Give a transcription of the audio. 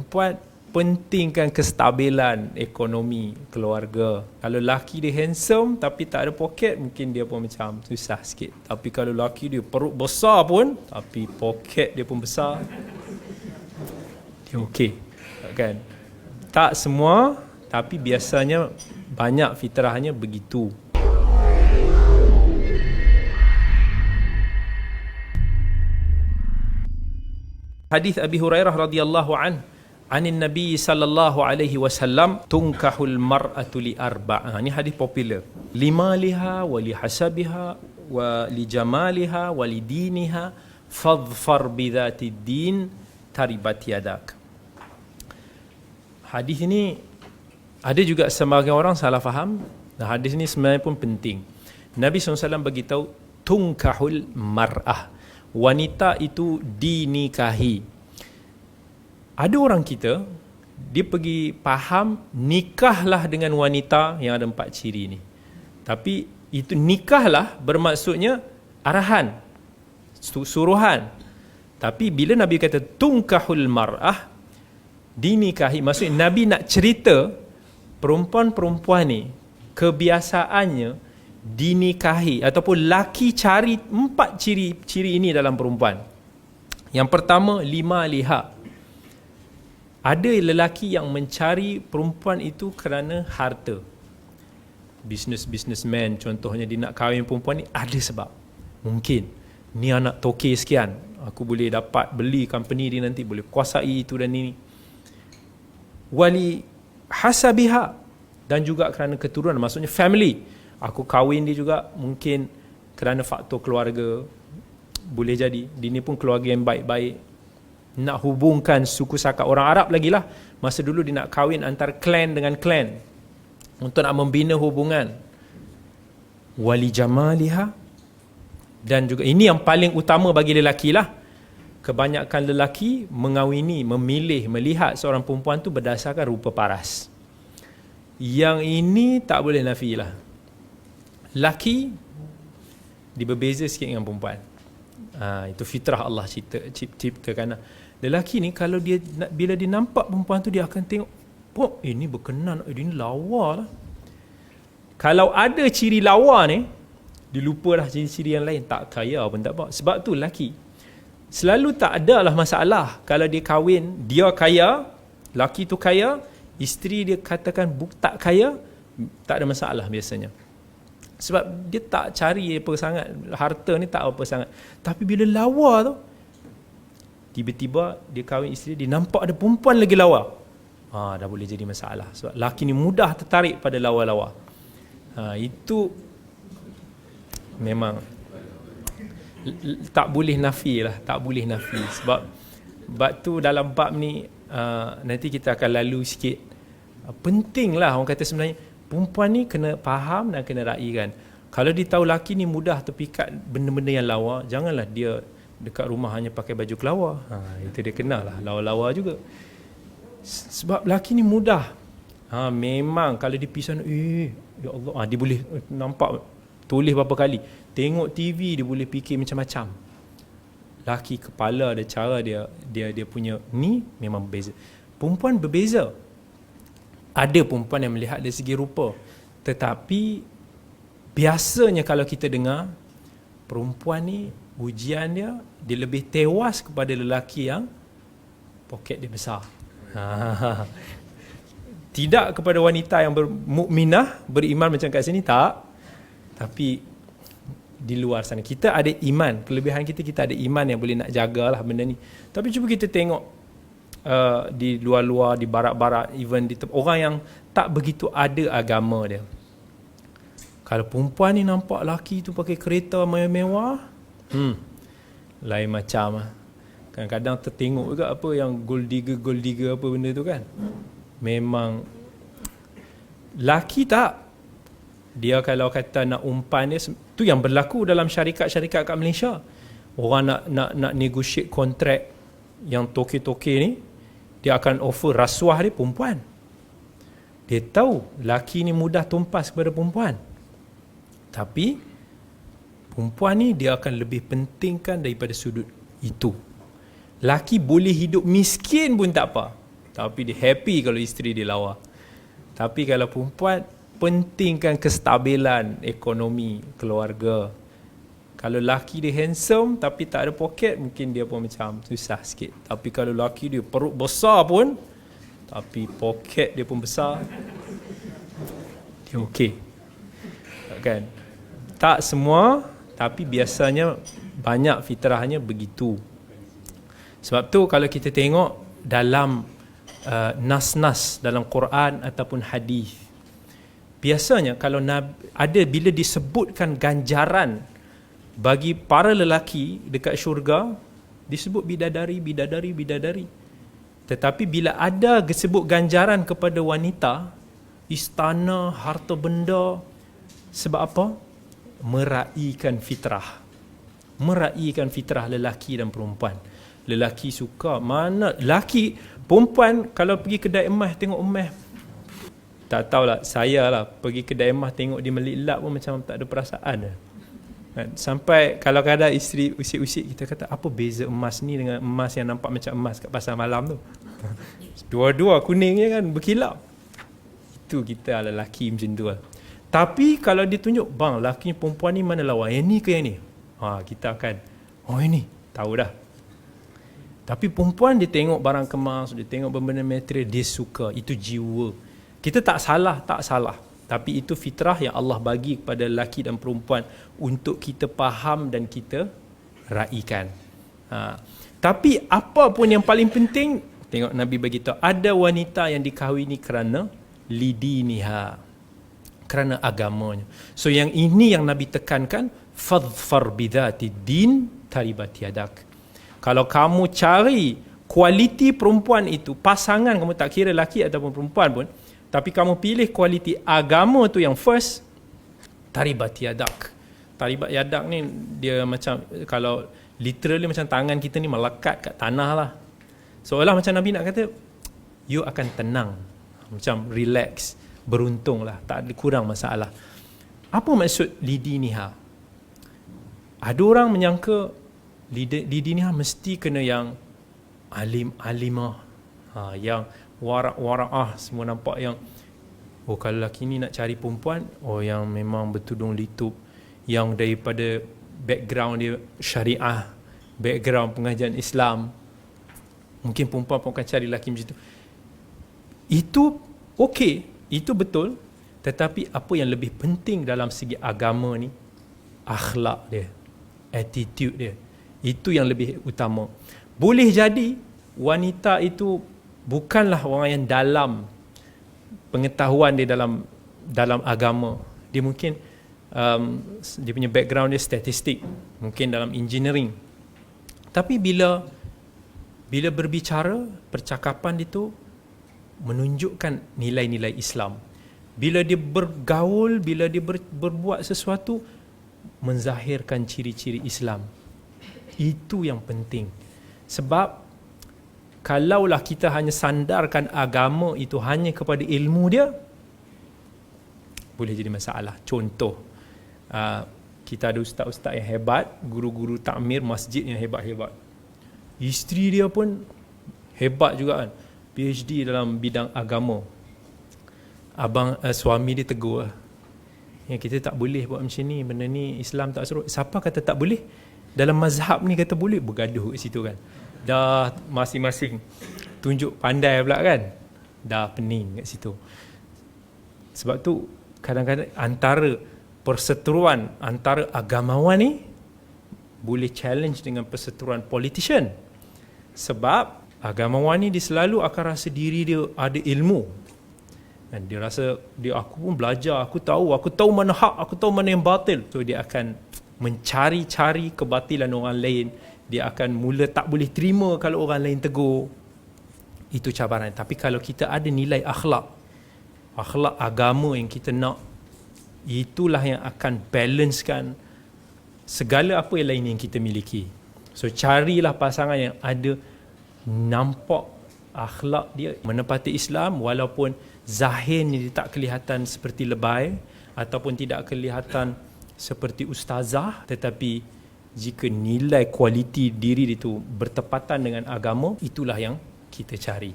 perempuan pentingkan kestabilan ekonomi keluarga. Kalau laki dia handsome tapi tak ada poket, mungkin dia pun macam susah sikit. Tapi kalau laki dia perut besar pun tapi poket dia pun besar, dia okey. Kan? Tak semua, tapi biasanya banyak fitrahnya begitu. Hadis Abi Hurairah radhiyallahu an, anin Nabi sallallahu alaihi wasallam, tunkahul mar'atu li arba'. Ini hadis popular. Limaliha wa li hasabiha wa li jamaliha wa li diniha fadhfar bi dzati din taribat yadak. Hadis ini ada juga sebagian orang salah faham. Hadis ini sebenarnya pun penting. Nabi SAW beritahu tunkahul mar'ah, wanita itu dinikahi. Ada orang kita, dia pergi faham nikahlah dengan wanita yang ada 4 ciri ni. Tapi itu nikahlah bermaksudnya arahan, suruhan. Tapi bila Nabi kata tunkahul mar'ah, dinikahi, maksudnya Nabi nak cerita perempuan-perempuan ni kebiasaannya dinikahi ataupun laki cari 4 ciri ini dalam perempuan. Yang pertama, lima liha. Ada lelaki yang mencari perempuan itu kerana harta. Businessman contohnya, dia nak kahwin perempuan ni ada sebab. Mungkin ni anak toke sekian, aku boleh dapat beli company dia nanti, boleh kuasai itu dan ini. Wali hasabiha, dan juga kerana keturunan, maksudnya family. Aku kahwin dia juga mungkin kerana faktor keluarga, boleh jadi dia ni pun keluarga yang baik-baik, nak hubungkan suku sakat orang Arab lagi lah. Masa dulu dia nak kahwin antara clan dengan clan untuk nak membina hubungan. Wali jamaliha, dan juga ini yang paling utama bagi lelaki lah. Kebanyakan lelaki mengawini, memilih, melihat seorang perempuan tu berdasarkan rupa paras. Yang ini tak boleh nafi lah. Laki dia berbeza sikit dengan perempuan. Itu fitrah Allah ciptakan. Lelaki ni kalau dia bila dia nampak perempuan tu, dia akan tengok, oh ini berkenan, ini lawa lah. Kalau ada ciri lawa ni, dia lupalah ciri-ciri yang lain. Tak kaya pun tak apa. Sebab tu lelaki selalu tak ada lah masalah kalau dia kahwin, dia kaya, laki tu kaya, isteri dia katakan tak kaya, tak ada masalah biasanya. Sebab dia tak cari apa sangat, harta ni tak apa sangat. Tapi bila lawa tu, tiba-tiba dia kahwin isteri, dia nampak ada perempuan lagi lawa, dah boleh jadi masalah. Sebab laki ni mudah tertarik pada lawa-lawa. Itu memang tak boleh nafi lah, tak boleh nafi. Sebab tu dalam bab ni nanti kita akan lalu sikit. Penting lah orang kata sebenarnya perempuan ni kena faham dan kena raikan. Kalau dia tahu laki ni mudah terpikat benda-benda yang lawa, janganlah dia dekat rumah hanya pakai baju kelawar. Itu dia kenalah lawa-lawa juga. Sebab laki ni mudah. Memang kalau dia pergi sana, ya Allah, dia boleh nampak tulis berapa kali. Tengok TV dia boleh fikir macam-macam. Laki kepala ada cara dia punya ni memang berbeza. Perempuan berbeza. Ada perempuan yang melihat dari segi rupa, tetapi biasanya kalau kita dengar perempuan ni ujian dia lebih tewas kepada lelaki yang poket dia besar. Tidak kepada wanita yang bermukminah, beriman macam kat sini, tak. Tapi di luar sana kita ada iman, kelebihan kita ada iman yang boleh nak jagalah benda ni. Tapi cuba kita tengok di luar-luar, di barat-barat, even di orang yang tak begitu ada agama dia. Kalau perempuan ni nampak laki tu pakai kereta mewah, lain macam lah. Kadang-kadang tertengok juga apa yang gold digger apa benda tu kan. Memang laki tak, dia kalau kata nak umpan dia, tu yang berlaku dalam syarikat-syarikat kat Malaysia. Orang nak negotiate kontrak yang toke-toke ni, dia akan offer rasuah dia perempuan. Dia tahu laki ni mudah tumpas kepada perempuan, tapi perempuan ni dia akan lebih pentingkan daripada sudut itu. Laki boleh hidup miskin pun tak apa, tapi dia happy kalau isteri dia lawa. Tapi kalau perempuan, pentingkan kestabilan ekonomi keluarga. Kalau laki dia handsome tapi tak ada poket, mungkin dia pun macam susah sikit. Tapi kalau laki dia perut besar pun, tapi poket dia pun besar, dia okey. Kan? Tak semua, tapi biasanya banyak fitrahnya begitu. Sebab tu kalau kita tengok dalam nas-nas dalam Quran ataupun hadis, biasanya kalau ada bila disebutkan ganjaran bagi para lelaki dekat syurga, disebut bidadari, bidadari, bidadari. Tetapi bila ada disebut ganjaran kepada wanita, istana, harta benda, sebab apa? Meraihkan fitrah. Meraihkan fitrah lelaki dan perempuan. Lelaki suka mana? Lelaki, perempuan kalau pergi kedai emas tengok emas, tak tahulah, saya lah pergi kedai emas tengok dia melilap pun macam tak ada perasaan dah. Sampai kalau kadang isteri usik-usik, kita kata apa beza emas ni dengan emas yang nampak macam emas kat pasar malam tu. Dua-dua kuning je kan, berkilap. Itu kita lelaki macam tu lah. Tapi kalau dia tunjuk, bang lelaki perempuan ni mana lawan, yang ni ke yang ni, kita akan, yang ni tahu dah. Tapi perempuan dia tengok barang kemas, dia tengok benda-benda material, dia suka. Itu jiwa. Kita tak salah. Tapi itu fitrah yang Allah bagi kepada lelaki dan perempuan untuk kita faham dan kita raikan. Tapi apa pun yang paling penting, tengok Nabi beritahu, ada wanita yang dikahwini kerana lidiniha, kerana agamanya. So yang ini yang Nabi tekankan, fadhfar bidzati din taribat yadak. Kalau kamu cari kualiti perempuan itu, pasangan kamu tak kira lelaki ataupun perempuan pun, tapi kamu pilih kualiti agama tu yang first, taribat yadak. Taribat yadak ni dia macam, kalau literally macam tangan kita ni melekat kat tanah lah. Seolah macam Nabi nak kata, you akan tenang, macam relax, beruntung lah, tak ada kurang masalah. Apa maksud lidiniha? Ada orang menyangka lidiniha mesti kena yang alimah, yang warak-warak, semua nampak yang, kalau lelaki ni nak cari perempuan, yang memang bertudung litup, yang daripada background dia syariah, background pengajian Islam. Mungkin perempuan pun akan cari lelaki macam tu. Itu okey, itu betul. Tetapi apa yang lebih penting dalam segi agama ni, akhlak dia, attitude dia, itu yang lebih utama. Boleh jadi wanita itu bukanlah orang yang dalam pengetahuan dia dalam agama. Dia mungkin dia punya background dia statistik, mungkin dalam engineering. Tapi bila berbicara, percakapan itu menunjukkan nilai-nilai Islam. Bila dia bergaul, bila dia berbuat sesuatu, menzahirkan ciri-ciri Islam. Itu yang penting. Sebab kalaulah kita hanya sandarkan agama itu hanya kepada ilmu dia, boleh jadi masalah. Contoh, kita ada ustaz-ustaz yang hebat, guru-guru takmir masjid yang hebat-hebat. Isteri dia pun hebat juga kan, PhD dalam bidang agama. Suami dia tegur, yang kita tak boleh buat macam ni, benda ni Islam tak suruh. Siapa kata tak boleh? Dalam mazhab ni kata boleh, bergaduh kat situ kan. Dah masing-masing tunjuk pandai pula kan, dah pening kat situ. Sebab tu kadang-kadang antara perseteruan antara agamawan ni boleh challenge dengan perseteruan politician. Sebab agamawan ni dia selalu akan rasa diri dia ada ilmu, dan dia rasa aku pun belajar, aku tahu mana hak, aku tahu mana yang batil. So dia akan mencari-cari kebatilan orang lain. Dia akan mula tak boleh terima kalau orang lain tegur. Itu cabaran. Tapi kalau kita ada nilai akhlak agama yang kita nak, itulah yang akan balancekan segala apa yang lain yang kita miliki. So carilah pasangan yang ada nampak akhlak dia menepati Islam, walaupun zahirnya dia tak kelihatan seperti lebay ataupun tidak kelihatan seperti ustazah, tetapi jika nilai kualiti diri itu bertepatan dengan agama, itulah yang kita cari.